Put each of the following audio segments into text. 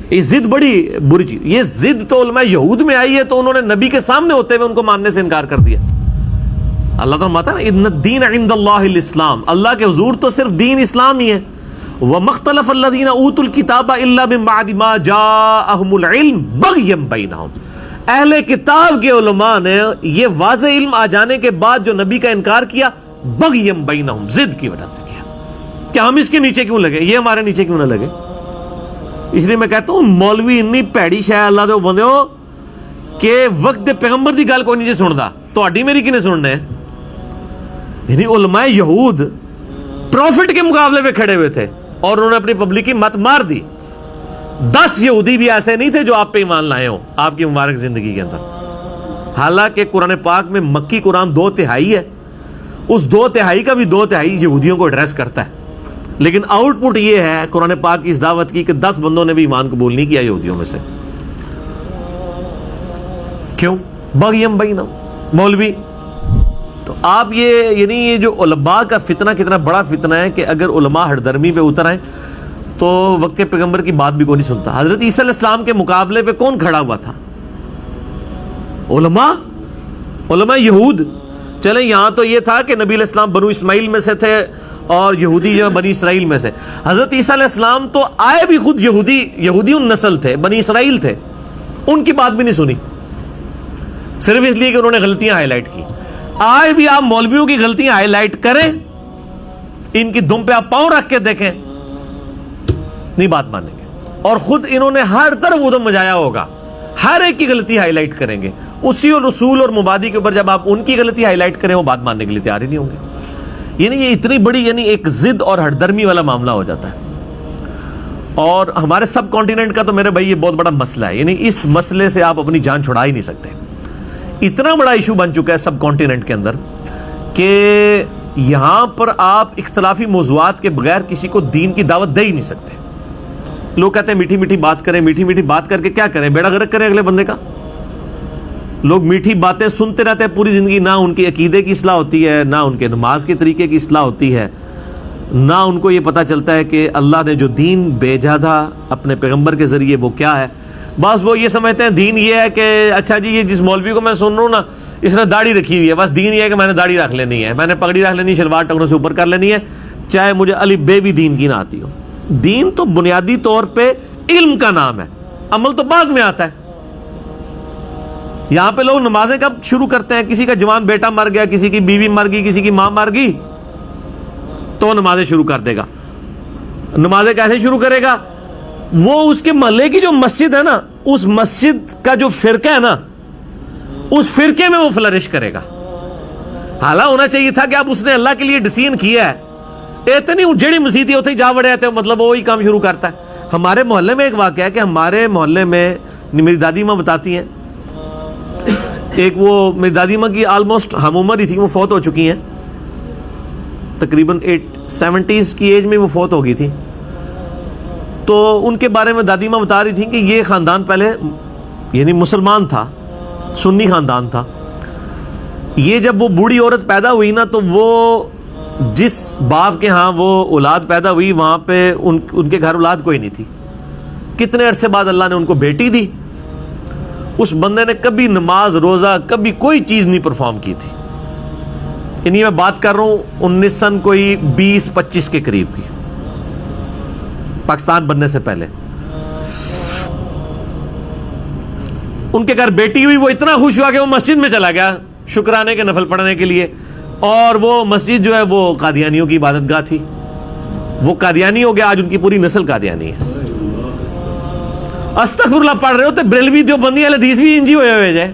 یہ ضد بڑی بری چیز. یہ ضد تو علماء یہود میں آئی ہے تو انہوں نے نبی کے سامنے ہوتے ہوئے ان کو ماننے سے انکار کر دیا. اللہ تعالیٰ ماتا نا ان الدین عند اللہ الاسلام, اللہ کے حضور تو صرف دین اسلام ہی ہے. وَمَخْتَلَفَ الَّذِينَ أُوتُوا الْكِتَابَ إِلَّا مِن بَعْدِ مَا جَاءَهُمُ الْعِلْمُ بَغْيًا بَيْنَهُمْ. اہل کتاب کے علماء نے یہ واضح علم آ جانے کے بعد جو نبی کا انکار کیا, بغیم بینہم, ضد کی وجہ سے کیا کہ ہم اس کے نیچے کیوں لگے, یہ ہمارے نیچے کیوں نہ لگے. اس لیے میں کہتا ہوں مولوی اتنی پیڑی شے اللہ دے بندے ہو کہ وقت پیغمبر دی گل کوئی نہیں سندا, تہاڈی میری کنے سننے. یعنی علماء یہود پروفٹ کے مقابلے میں کھڑے ہوئے تھے اور انہوں نے اپنی پبلک کی مت مار دی. 10 یہودی بھی ایسے نہیں تھے جو آپ پہ ایمان لائے ہوں آپ کی مبارک زندگی کے اندر. حالانکہ قرآن پاک میں مکی قرآن 2/3 ہے, اس 2/3 کا بھی 2/3 یہودیوں کو ایڈریس کرتا ہے, لیکن آؤٹ پٹ یہ ہے قرآن پاک کی اس دعوت کی کہ 10 بندوں نے بھی ایمان قبول نہیں کیا یہودیوں میں سے. کیوں؟ بغیم بینہم, مولوی. تو آپ یعنی یہ جو علماء کا فتنہ کتنا بڑا فتنہ ہے کہ اگر علماء ہر درمی پہ اتر آئیں تو وقت کے پیغمبر کی بات بھی کوئی نہیں سنتا. حضرت عیسیٰ علیہ السلام کے مقابلے پہ کون کھڑا ہوا تھا؟ علماء یہود. چلیں یہاں تو یہ تھا کہ نبی علیہ السلام بنو اسماعیل میں سے تھے اور یہودی جو بنی اسرائیل میں سے. حضرت عیسیٰ علیہ السلام تو آئے بھی خود یہودی نسل تھے, بنی اسرائیل تھے, ان کی بات بھی نہیں سنی صرف اس لیے کہ انہوں نے غلطیاں ہائی لائٹ کی. آج بھی آپ مولویوں کی غلطیاں ہائی لائٹ کریں, ان کی دم پہ آپ پاؤں رکھ کے دیکھیں, نہیں بات مانیں گے. اور خود انہوں نے ہر طرف ادھم مجایا ہوگا, ہر ایک کی غلطی ہائی لائٹ کریں گے. اسی اور رسول اور مبادی کے اوپر جب آپ ان کی غلطی ہائی لائٹ کریں وہ بات ماننے کے لیے تیار ہی نہیں ہوں گے. یعنی یہ اتنی بڑی یعنی ایک ضد اور ہردرمی والا معاملہ ہو جاتا ہے. اور ہمارے سب کانٹیننٹ کا تو میرے بھائی یہ بہت بڑا مسئلہ ہے. یعنی اس مسئلے سے آپ اپنی جان چھڑا ہی نہیں سکتے. اتنا بڑا ایشو بن چکا ہے سب کانٹیننٹ کے اندر کہ یہاں پر آپ اختلافی موضوعات کے بغیر کسی کو دین کی دعوت دے ہی نہیں سکتے. لوگ کہتے ہیں میٹھی میٹھی بات کریں, میٹھی میٹھی بات کر کے کیا کریں, بیڑا غرق کریں اگلے بندے کا. لوگ میٹھی باتیں سنتے رہتے ہیں پوری زندگی, نہ ان کی عقیدے کی اصلاح ہوتی ہے, نہ ان کے نماز کے طریقے کی اصلاح ہوتی ہے, نہ ان کو یہ پتہ چلتا ہے کہ اللہ نے جو دین بھیجا تھا اپنے پیغمبر کے ذریعے وہ کیا ہے. بس وہ یہ سمجھتے ہیں دین یہ ہے کہ اچھا جی یہ جس مولوی کو میں سن رہا ہوں نا اس نے داڑھی رکھی ہوئی ہے, بس دین یہ ہے کہ میں نے داڑھی رکھ لینی ہے, میں نے پگڑی رکھ لینی ہے, شلوار ٹکنوں سے اوپر کر لینی ہے, چاہے مجھے الف بے بھی دین کی نہ آتی ہو. دین تو بنیادی طور پہ علم کا نام ہے, عمل تو بعد میں آتا ہے. یہاں پہ لوگ نمازیں کب شروع کرتے ہیں؟ کسی کا جوان بیٹا مر گیا, کسی کی بیوی مر گئی, کسی کی ماں مر گئی تو نمازیں شروع کر دے گا. نمازیں کیسے شروع کرے گا؟ وہ اس کے محلے کی جو مسجد ہے نا, اس مسجد کا جو فرقہ ہے نا, اس فرقے میں وہ فلرش کرے گا. حالانکہ ہونا چاہیے تھا کہ اب اس نے اللہ کے لیے ڈسیزن کیا ہے, اتنی جڑی مسجد ہوتی جا بڑے آتے مطلب وہی کام شروع کرتا ہے. ہمارے محلے میں ایک واقعہ ہے کہ ہمارے محلے میں میری دادی ماں بتاتی ہیں, ایک وہ میری دادی ماں کی آلموسٹ ہم عمر ہی تھی, وہ فوت ہو چکی ہیں, تقریباً 70s کی ایج میں وہ فوت ہو گئی تھی. تو ان کے بارے میں دادی ماں بتا رہی تھی کہ یہ خاندان پہلے یعنی مسلمان تھا, سنی خاندان تھا. یہ جب وہ بوڑھی عورت پیدا ہوئی نا تو وہ جس باپ کے ہاں وہ اولاد پیدا ہوئی وہاں پہ ان کے گھر اولاد کوئی نہیں تھی. کتنے عرصے بعد اللہ نے ان کو بیٹی دی. اس بندے نے کبھی نماز روزہ کبھی کوئی چیز نہیں پرفارم کی تھی. یعنی میں بات کر رہا ہوں 19 کوئی 20-25 کے قریب کی, پاکستان بننے سے پہلے. ان کے گھر بیٹی ہوئی, وہ اتنا خوش ہوا کہ وہ مسجد میں چلا گیا شکرانے کے نفل پڑھنے کے لیے. اور وہ مسجد جو ہے وہ قادیانیوں کی عبادت گاہ تھی, وہ قادیانی ہو گیا, آج ان کی پوری نسل قادیانی ہے. استغفر اللہ پڑھ رہے ہوتے بریلوی دیوبندی اہل حدیث بھی انجی ہوئے جائے.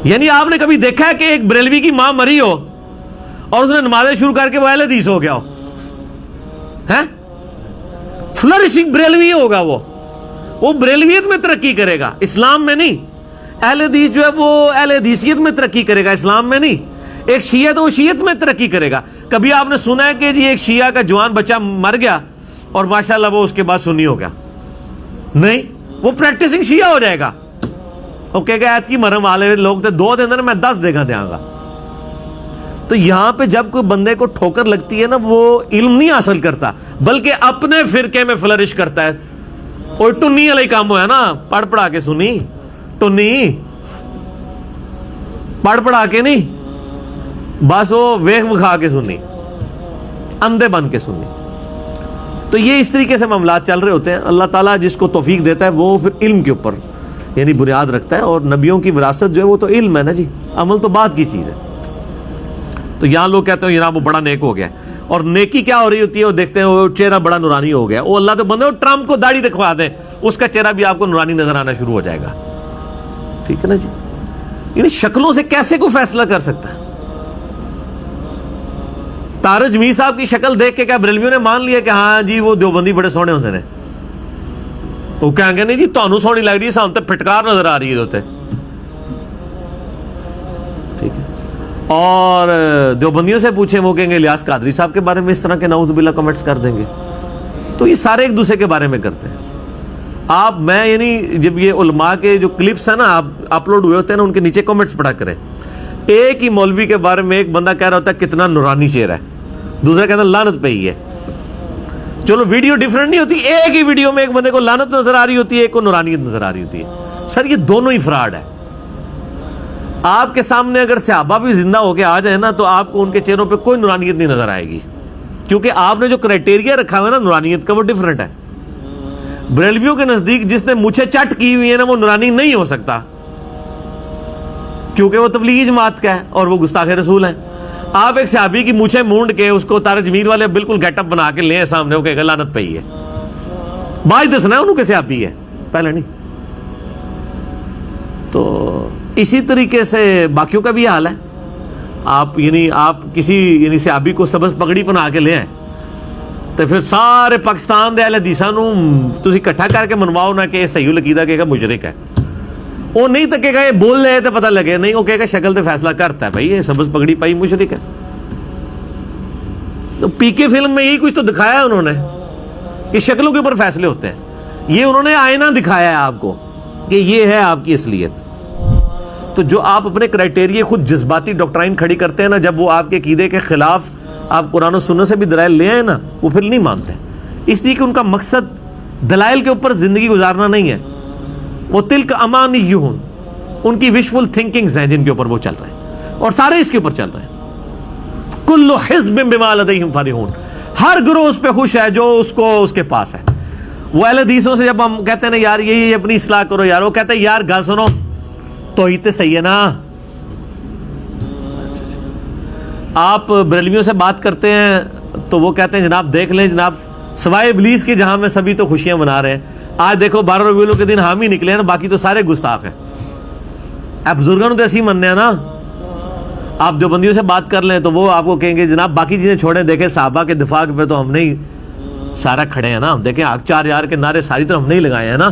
یعنی آپ نے کبھی دیکھا ہے کہ ایک بریلوی کی ماں مری ہو اور اس نے نمازیں شروع کر کے وہ اہل حدیث ہو گیا ہو؟ فلرشنگ بریلوی ہوگا, وہ بریلویت میں ترقی کرے گا, اسلام میں نہیں. اہل حدیث جو ہے وہ اہل حدیثیت میں ترقی کرے گا, اسلام میں نہیں. ایک شیعہ تو وہ شیعت میں ترقی کرے گا. کبھی آپ نے سنا ہے کہ جی ایک شیعہ کا جوان بچہ مر گیا اور ماشاءاللہ وہ اس کے بعد سنی ہو گیا؟ نہیں, وہ پریکٹسنگ شیعہ ہو جائے گا. اوکے گا ایت کی مرم والے لوگ تھے 2 دن میں 10 دیکھا دیا گا. تو یہاں پہ جب کوئی بندے کو ٹھوکر لگتی ہے نا، وہ علم نہیں حاصل کرتا بلکہ اپنے فرقے میں فلرش کرتا ہے. اور ٹنی والا ہی کام ہوا نا، پڑھ پڑھا کے سنی، ٹنی پڑھ پڑھا کے نہیں، بس وہ ویخ بکھا کے سنی، اندھے بن کے سنی. تو یہ اس طریقے سے معاملات چل رہے ہوتے ہیں. اللہ تعالیٰ جس کو توفیق دیتا ہے وہ پھر علم کے اوپر یعنی بنیاد رکھتا ہے. اور نبیوں کی وراثت جو ہے وہ تو علم ہے نا جی، عمل تو بعد کی چیز ہے. تو یہاں لوگ کہتے ہیں جناب وہ بڑا نیک ہو گیا، اور نیکی کیا ہو رہی ہوتی ہے، وہ دیکھتے ہیں وہ چہرہ بڑا نورانی ہو گیا. وہ اللہ تو بندے ٹرمپ کو داڑھی دکھوا دیں، اس کا چہرہ بھی آپ کو نورانی نظر آنا شروع ہو جائے گا. ٹھیک ہے نا جی. یعنی شکلوں سے کیسے کوئی فیصلہ کر سکتا ہے؟ تارج میر صاحب کی شکل دیکھ کے کیا بریلویوں نے مان لیا کہ ہاں جی وہ دیوبندی بڑے سونے ہوتے ہیں؟ وہ کہیں گے نہیں جی تانوں سونی لگ رہی ہے، سامنے پھٹکار نظر آ رہی ہے ہوتے. ٹھیک ہے. اور دیوبندیوں سے پوچھیں وہ کہیں گے الیاس قادری صاحب کے بارے میں اس طرح کے نعوذ باللہ کمنٹس کر دیں گے. تو یہ سارے ایک دوسرے کے بارے میں کرتے ہیں. آپ میں یعنی جب یہ علماء کے جو کلپس ہیں نا آپ اپلوڈ ہوئے ہوتے ہیں نا، ان کے نیچے کمنٹس پڑھا کریں. ایک ہی مولوی کے بارے میں ایک بندہ کہہ رہا ہوتا ہے کتنا نورانی چہرہ ہے، دوسرا کہتا ہے لعنت پہ ہی ہے. چلو ویڈیو ڈیفرنٹ نہیں ہوتی، ایک ہی ویڈیو میں ایک بندے کو لعنت نظر آ رہی ہوتی ہے، ایک کو نورانیت نظر آ رہی ہوتی ہے. سر یہ دونوں ہی فراڈ ہے. آپ کے سامنے اگر صحابہ بھی زندہ ہو کے آ جائیں نا تو آپ کو ان کے چہروں پہ کوئی نورانیت نہیں نظر آئے گی، کیونکہ آپ نے جو کرائٹیریا رکھا ہوا ہے نا نورانیت کا وہ ڈیفرنٹ ہے. بریلویوں کے نزدیک جس نے مونچھیں چٹ کی ہوئی ہے نا وہ نورانی نہیں ہو سکتا، کیونکہ وہ تبلیغی جماعت کا ہے اور وہ گستاخ رسول ہیں. آپ ایک صحابی کی مونچھیں مونڈ کے اس کو تارج میر والے بالکل گیٹ اپ بنا کے لیں سامنے، وہ کہے گا لعنت پہ ہی ہے. باج دسنا ہے انہوں کے صحابی ہے، پہلے نہیں. تو اسی طریقے سے باقیوں کا بھی حال ہے. آپ کسی صحابی کو سبز پگڑی بنا کے لے آئیں تو پھر سارے پاکستان دے اہل حدیثاں نوں تسی اکٹھا کر کے منواؤ نہ کہ صحیح العقیدہ کہے گا مشرک ہے. وہ نہیں تکے گا یہ بول رہے تو پتہ لگے، نہیں وہ کہے گا شکل سے فیصلہ کرتا ہے بھائی یہ سبز پگڑی پائی مشرک ہے. تو پی کے فلم میں یہی کچھ تو دکھایا ہے انہوں نے کہ شکلوں کے اوپر فیصلے ہوتے ہیں. یہ انہوں نے آئینہ دکھایا ہے آپ کو کہ یہ ہے آپ کی اصلیت. تو جو آپ اپنے کرائٹیریا خود جذباتی ڈاکٹرائن کھڑی کرتے ہیں نا، جب وہ آپ کے عقیدے کے خلاف آپ قرآن و سنت سے بھی دلائل لے آئے نا، وہ پھر نہیں مانتے. اس لیے کہ ان کا مقصد دلائل کے اوپر زندگی گزارنا نہیں ہے. وہ تلک امانیہم، ان کی وشفل تھنکنگز ہیں جن کے اوپر وہ چل رہے ہیں، اور سارے اس کے اوپر چل رہے ہیں. کل حزب بما لدیہم فرحون، ہر گروہ اس پہ خوش ہے جو اس کے پاس ہے. وہ اہل حدیثوں سے جب ہم کہتے ہیں نا یار یہ اپنی اصلاح کرو یار، وہ کہتے ہیں یار گل سنو توحید تے صحیح ہے نا. آپ بریلویوں سے بات کرتے ہیں تو وہ کہتے ہیں جناب دیکھ لیں جناب، سوائے ابلیس کے جہاں میں سبھی تو خوشیاں منا رہے ہیں. آج دیکھو 12 ربیع الاول کے دن حامی نکلے ہیں نا، باقی تو سارے گستاخ ہیں. آپ بزرگوں تو ایسی مننے ہیں نا. آپ دیوبندیوں سے بات کر لیں تو وہ آپ کو کہیں گے جناب باقی چیزیں چھوڑیں، دیکھیں صحابہ کے دفاع پہ تو ہم نہیں سارا کھڑے ہیں نا. دیکھیں آگ 4 یار کے نعرے ساری طرف ہم نہیں لگائے ہیں نا.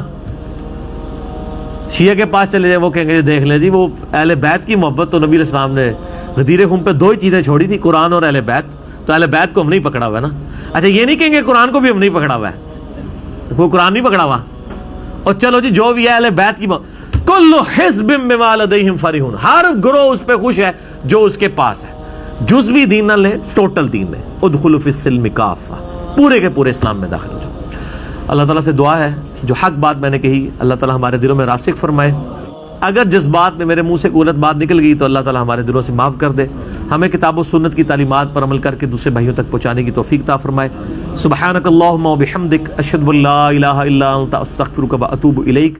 شیعہ کے پاس چلے جائیں وہ کہیں گے دیکھ لیں جی وہ اہل بیت کی محبت تو نبی علیہ السلام نے غدیر خون پہ 2 ہی چیزیں چھوڑی تھی، قرآن اور اہل بیت. تو اہل بیت کو ہم نہیں پکڑا ہوا ہے نا. اچھا یہ نہیں کہیں گے قرآن کو بھی ہم نہیں پکڑا ہوا ہے، کوئی قرآن نہیں پکڑا ہوا. اور چلو جی جو بھی ہے اہل بیت کی کل حزب بما لدیہم فرحون، ہر گروہ اس پہ خوش ہے جو اس کے پاس ہے. جزوی دین نہ لے، ٹوٹل دین لے. ادخلوا فی السلم کافہ، پورے کے پورے اسلام میں داخل ہو جاؤ. اللہ تعالیٰ سے دعا ہے جو حق بات میں نے کہی اللہ تعالیٰ ہمارے دلوں میں راسخ فرمائے. اگر جس بات میں میرے منہ سے غلط بات نکل گئی تو اللہ تعالیٰ ہمارے دلوں سے معاف کر دے. ہمیں کتاب و سنت کی تعلیمات پر عمل کر کے دوسرے بھائیوں تک پہنچانے کی توفیق عطا فرمائے. سبحانک اللہم و بحمدک، اشہد ان لا الہ الا انت، استغفرک و اتوب الیک.